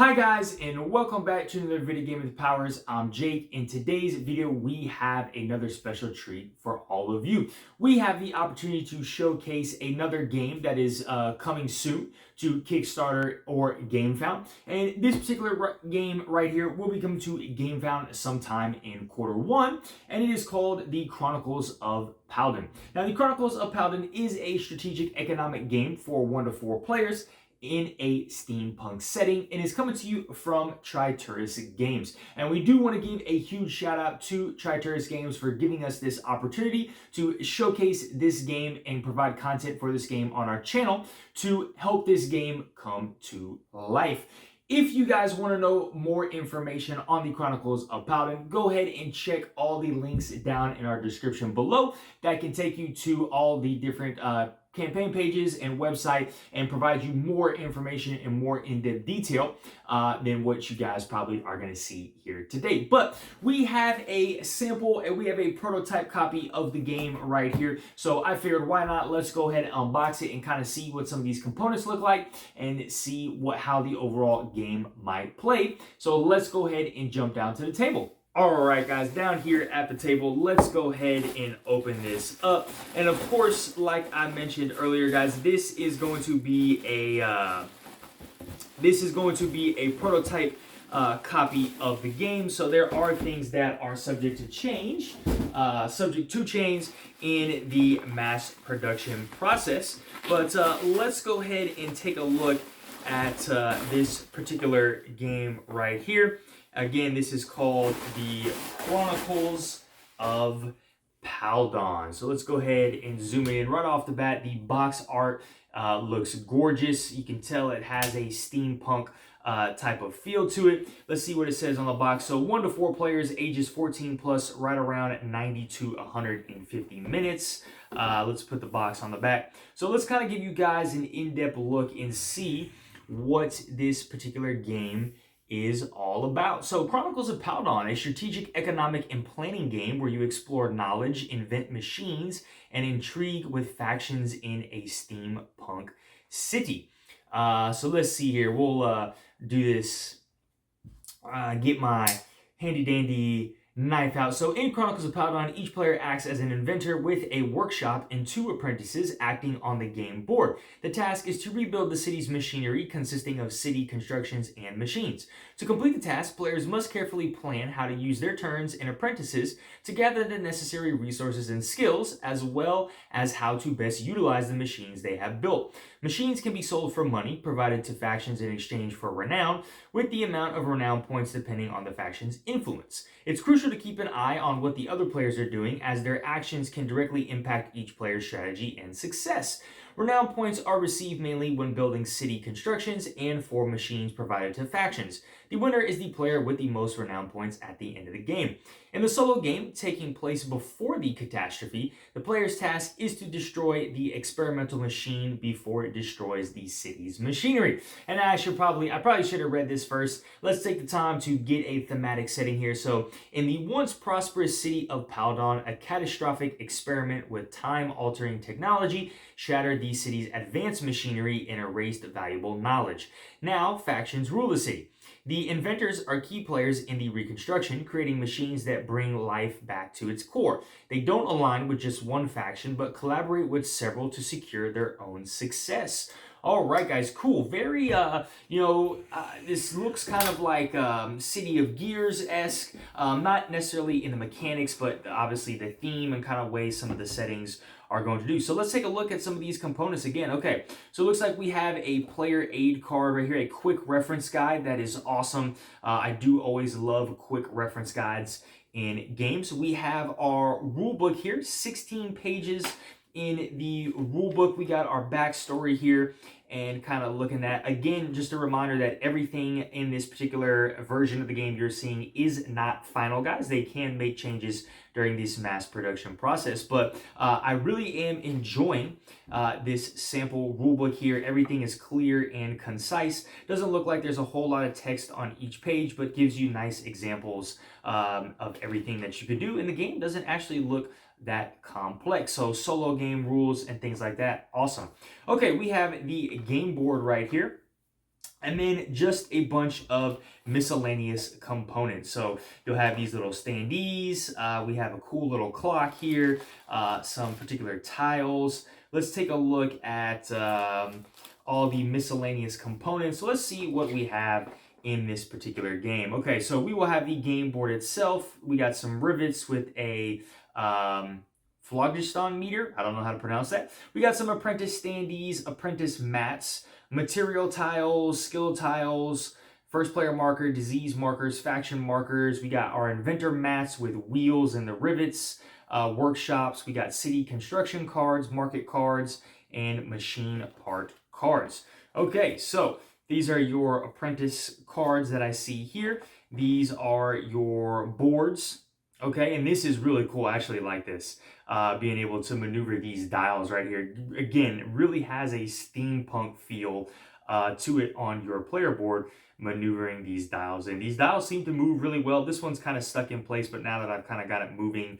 Hi guys, and welcome back to another video game with powers. I'm Jake. In today's video, we have another special treat for all of you. We have the opportunity to showcase another game that is coming soon to Kickstarter or Gamefound. And this particular game right here will be coming to Gamefound sometime in Q1, and it is called the Chronicles of Paldon. Now, the Chronicles of Paldon is a strategic economic game for 1 to 4 players in a steampunk setting, and is coming to you from Triturus Games. And we do want to give a huge shout out to Triturus Games for giving us this opportunity to showcase this game and provide content for this game on our channel to help this game come to life. If you guys want to know more information on the Chronicles of Paldon, go ahead and check all the links down in our description below. That can take you to all the different campaign pages and website and provide you more information and more in-depth detail than what you guys probably are going to see here today. But we have a sample and we have a prototype copy of the game right here. So I figured, why not? Let's go ahead and unbox it and kind of see what some of these components look like and see how the overall game might play. So let's go ahead and jump down to the table. Alright guys, down here at the table, let's go ahead and open this up. And of course, like I mentioned earlier guys, this is going to be a prototype copy of the game. So there are things that are subject to change in the mass production process. But let's go ahead and take a look at this particular game right here. Again, this is called the Chronicles of Paldon. So let's go ahead and zoom in. Right off the bat, the box art looks gorgeous. You can tell it has a steampunk type of feel to it. Let's see what it says on the box. So 1 to 4 players, ages 14 plus, right around 90 to 150 minutes. Let's put the box on the back. So let's kind of give you guys an in-depth look and see what this particular game is all about. So Chronicles of Paldon, a strategic economic and planning game where you explore knowledge, invent machines, and intrigue with factions in a steampunk city. So let's see here. We'll do this, get my handy dandy knife out. So in Chronicles of Paldon, each player acts as an inventor with a workshop and 2 apprentices acting on the game board. The task is to rebuild the city's machinery consisting of city constructions and machines. To complete the task, players must carefully plan how to use their turns and apprentices to gather the necessary resources and skills, as well as how to best utilize the machines they have built. Machines can be sold for money, provided to factions in exchange for renown, with the amount of renown points depending on the faction's influence. It's crucial to keep an eye on what the other players are doing, as their actions can directly impact each player's strategy and success. Renown points are received mainly when building city constructions and for machines provided to factions. The winner is the player with the most renown points at the end of the game. In the solo game, taking place before the catastrophe, the player's task is to destroy the experimental machine before it destroys the city's machinery. And I probably should have read this first. Let's take the time to get a thematic setting here. So, in the once prosperous city of Paldon, a catastrophic experiment with time-altering technology shattered the city's advanced machinery and erased valuable knowledge. Now, factions rule the city. The inventors are key players in the reconstruction, creating machines that bring life back to its core. They don't align with just one faction, but collaborate with several to secure their own success. All right, guys, cool. Very, this looks kind of like City of Gears-esque, not necessarily in the mechanics, but obviously the theme and kind of way some of the settings are going to do. So let's take a look at some of these components again. Okay, so it looks like we have a player aid card right here, a quick reference guide. That is awesome. I do always love quick reference guides in games. We have our rule book here, 16 pages. In the rule book, we got our backstory here and kind of looking at, again, just a reminder that everything in this particular version of the game you're seeing is not final, guys. They can make changes during this mass production process, but I really am enjoying this sample rulebook here. Everything is clear and concise. Doesn't look like there's a whole lot of text on each page, but gives you nice examples of everything that you could do. And the game doesn't actually look that complex. So solo game rules and things like that. Awesome. Okay, we have the game board right here. And then just a bunch of miscellaneous components. So you'll have these little standees. We have a cool little clock here, some particular tiles. Let's take a look at all the miscellaneous components. So let's see what we have in this particular game. Okay, so we will have the game board itself. We got some rivets with a phlogiston meter. I don't know how to pronounce that. We got some apprentice standees, apprentice mats, material tiles, skill tiles, first player marker, disease markers, faction markers. We got our inventor mats with wheels and the rivets, workshops. We got city construction cards, market cards, and machine part cards. Okay, so these are your apprentice cards that I see here. These are your boards. Okay, and this is really cool. I actually like this, being able to maneuver these dials right here. Again, it really has a steampunk feel to it on your player board, maneuvering these dials. And these dials seem to move really well. This one's kind of stuck in place, but now that I've kind of got it moving,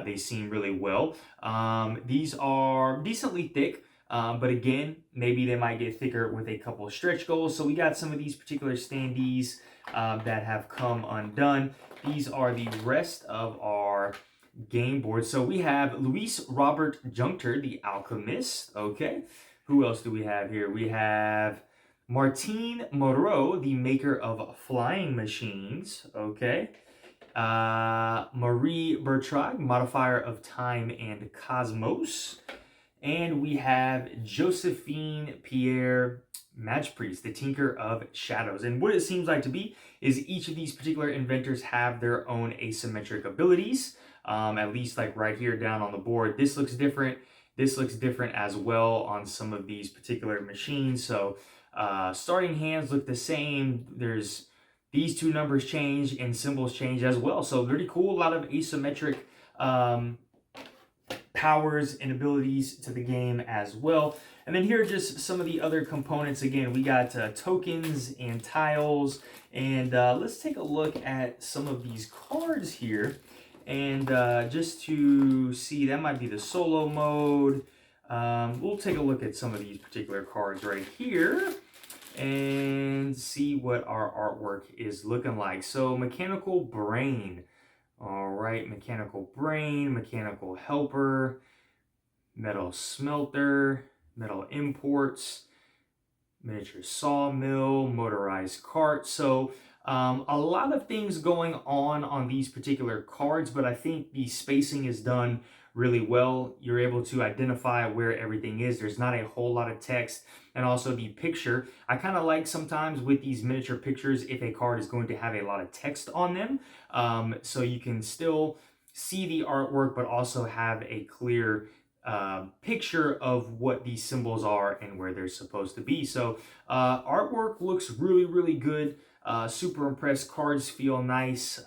they seem really well. These are decently thick. But again, maybe they might get thicker with a couple of stretch goals. So we got some of these particular standees that have come undone. These are the rest of our game board. So we have Luis Robert Juncter, the alchemist. Okay. Who else do we have here? We have Martine Moreau, the maker of flying machines. Okay. Marie Bertrand, modifier of time and cosmos. And we have Josephine Pierre Match Priest, the Tinker of Shadows. And what it seems like to be is each of these particular inventors have their own asymmetric abilities. At least like right here down on the board. This looks different. This looks different as well on some of these particular machines. So starting hands look the same. There's these two numbers change and symbols change as well. So pretty cool. A lot of asymmetric powers and abilities to the game as well. And then here are just some of the other components. Again, we got tokens and tiles. And let's take a look at some of these cards here. And just to see, that might be the solo mode. We'll take a look at some of these particular cards right here and see what our artwork is looking like. So mechanical brain. All right, mechanical brain, mechanical helper, metal smelter, metal imports, miniature sawmill, motorized cart. So a lot of things going on these particular cards, but I think the spacing is done really well. You're able to identify where everything is. There's not a whole lot of text. And also the picture. I kind of like sometimes with these miniature pictures if a card is going to have a lot of text on them. So you can still see the artwork, but also have a clear picture of what these symbols are and where they're supposed to be. So artwork looks really, really good. Super impressed. Cards feel nice.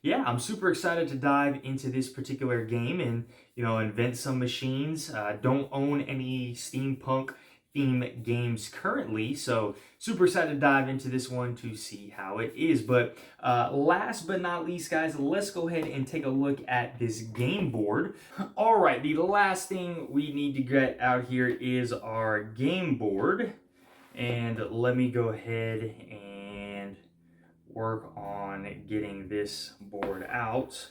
Yeah, I'm super excited to dive into this particular game and, you know, invent some machines. Don't own any steampunk theme games currently, so super excited to dive into this one to see how it is. But last but not least, guys, let's go ahead and take a look at this game board. All right, the last thing we need to get out here is our game board. And let me go ahead and work on getting this board out.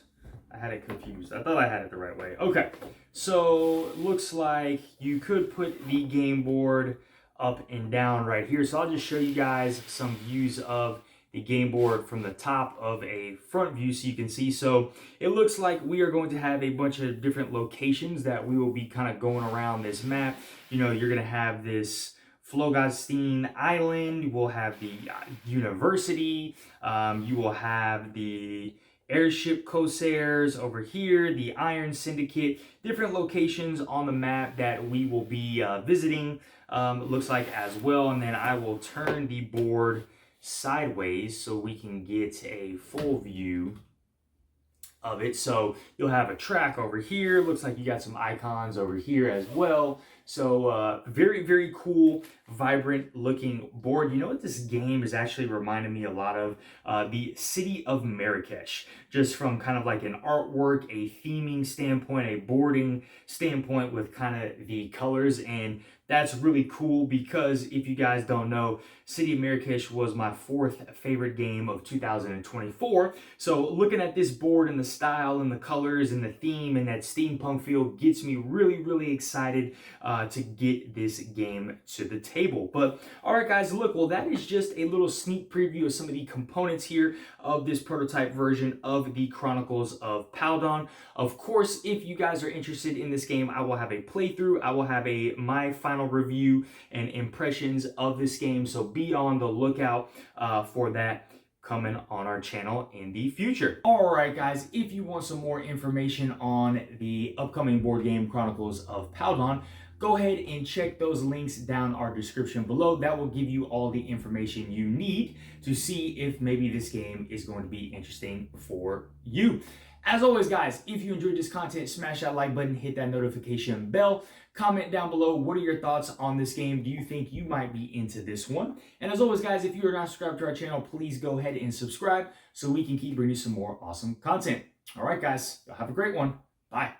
I had it confused. I thought I had it the right way. Okay, so looks like you could put the game board up and down right here. So I'll just show you guys some views of the game board from the top of a front view so you can see. So it looks like we are going to have a bunch of different locations that we will be kind of going around this map. You know, you're going to have this Flogastine Island, we'll have the university, you will have the airship corsairs over here, the Iron Syndicate, different locations on the map that we will be visiting, it looks like as well. And then I will turn the board sideways so we can get a full view of it. So you'll have a track over here. Looks like you got some icons over here as well. So very, very cool, vibrant looking board. You know what this game is actually reminding me a lot of? The city of Marrakesh, just from kind of like an artwork, a theming standpoint, a boarding standpoint with kind of the colors. And that's really cool because if you guys don't know, City of Marrakesh was my 4th favorite game of 2024. So looking at this board and the style and the colors and the theme and that steampunk feel gets me really excited to get this game to the table. But all right, guys, look, well, that is just a little sneak preview of some of the components here of this prototype version of the Chronicles of Paldon. Of course, if you guys are interested in this game, I will have a playthrough. I will have my final review and impressions of this game. So be on the lookout for that coming on our channel in the future. All right, guys, if you want some more information on the upcoming board game Chronicles of Paldon, go ahead and check those links down our description below. That will give you all the information you need to see if maybe this game is going to be interesting for you. As always, guys, if you enjoyed this content, smash that like button, hit that notification bell, comment down below, what are your thoughts on this game? Do you think you might be into this one? And as always, guys, if you are not subscribed to our channel, please go ahead and subscribe so we can keep bringing you some more awesome content. All right, guys, have a great one. Bye.